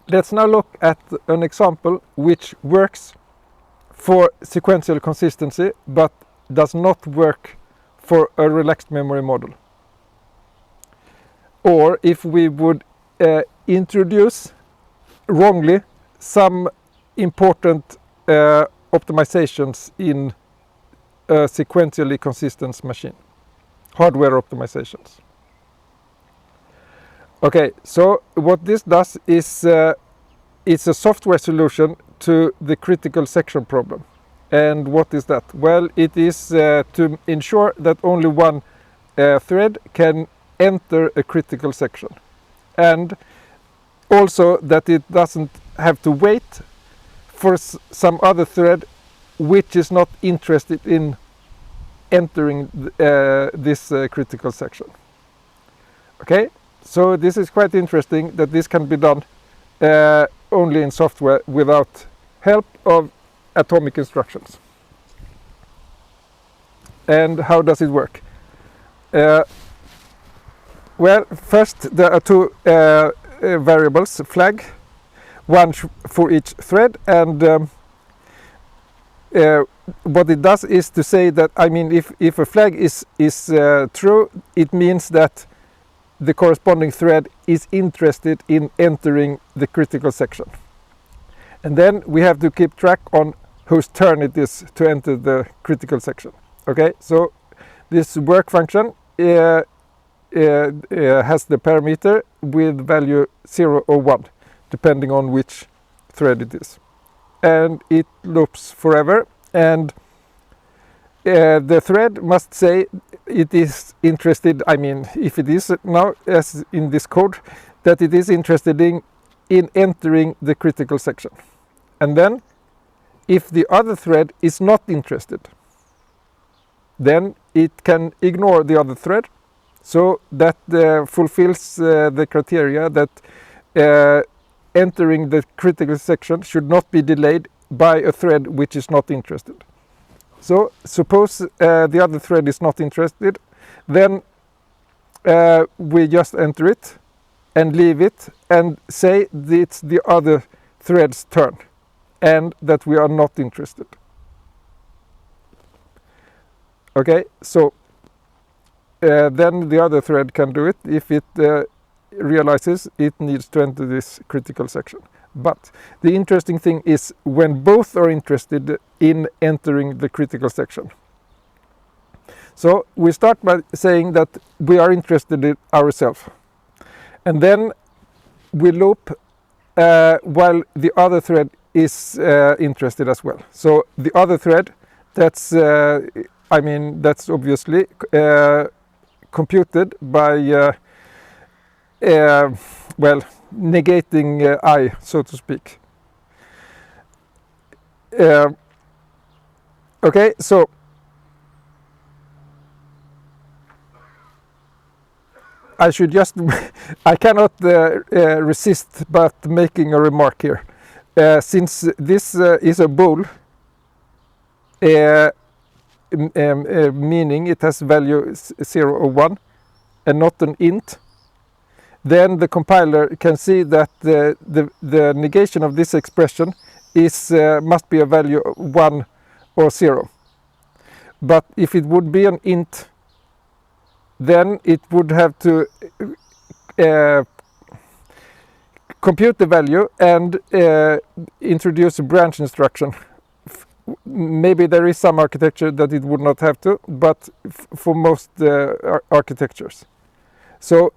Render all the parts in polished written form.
Let's now look at an example which works for sequential consistency but does not work for a relaxed memory model. Or if we would introduce wrongly some important optimizations in a sequentially consistent machine, hardware optimizations. Okay, so what this does is it's a software solution to the critical section problem. And what is that? Well, it is to ensure that only one thread can enter a critical section, and also that it doesn't have to wait for some other thread which is not interested in entering this critical section. Okay, so this is quite interesting that this can be done only in software without help of atomic instructions. And how does it work? Well, first there are two variables, flag, one for each thread, and what it does is to say that, I mean, if a flag is true, it means that the corresponding thread is interested in entering the critical section. And then we have to keep track on whose turn it is to enter the critical section. Okay, so this work function has the parameter with value 0 or 1, depending on which thread it is. And it loops forever, and the thread must say it is interested, I mean, if it is now, as in this code, that it is interested in entering the critical section. And then, if the other thread is not interested, then it can ignore the other thread, so that fulfills the criteria that entering the critical section should not be delayed by a thread which is not interested. So suppose the other thread is not interested, then we just enter it and leave it and say that it's the other thread's turn and that we are not interested. Okay, so then the other thread can do it if it realizes it needs to enter this critical section. But the interesting thing is when both are interested in entering the critical section. So we start by saying that we are interested in ourselves, and then we loop while the other thread is interested as well. So the other thread, that's I mean, that's obviously computed by well, negating I, so to speak. Okay, so I should just I cannot resist but making a remark here. Since this is a bool, meaning it has value 0 or 1 and not an int, then the compiler can see that the negation of this expression is must be a value 1 or 0. But if it would be an int, then it would have to compute the value and introduce a branch instruction. Maybe there is some architecture that it would not have to, but for most architectures. So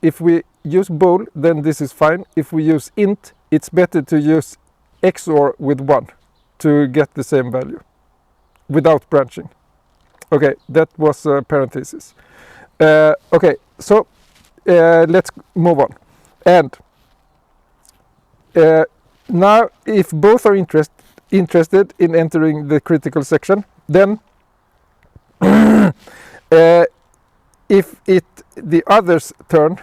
if we use bool, then this is fine. If we use int, it's better to use XOR with 1 to get the same value without branching. Okay, that was a parenthesis. Okay, so let's move on. And now if both are interested in entering the critical section, then if the other's turn,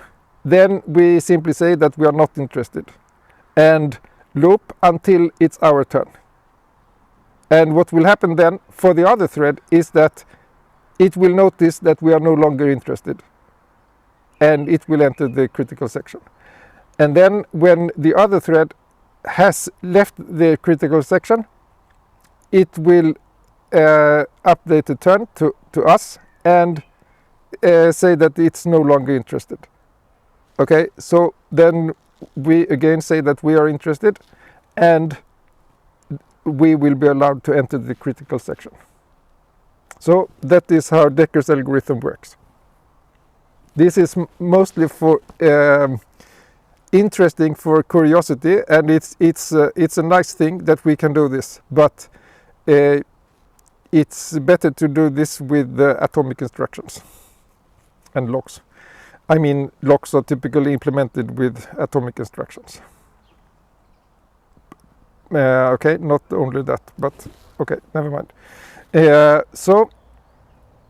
then we simply say that we are not interested and loop until it's our turn. And what will happen then for the other thread is that it will notice that we are no longer interested and it will enter the critical section. And then when the other thread has left the critical section, it will update the turn to us and say that it's no longer interested. Okay, so then we again say that we are interested, and we will be allowed to enter the critical section. So that is how Dekker's algorithm works. This is mostly for interesting for curiosity, and it's a nice thing that we can do this, but it's better to do this with atomic instructions and locks. I mean, locks are typically implemented with atomic instructions. Okay, not only that, but okay, never mind. So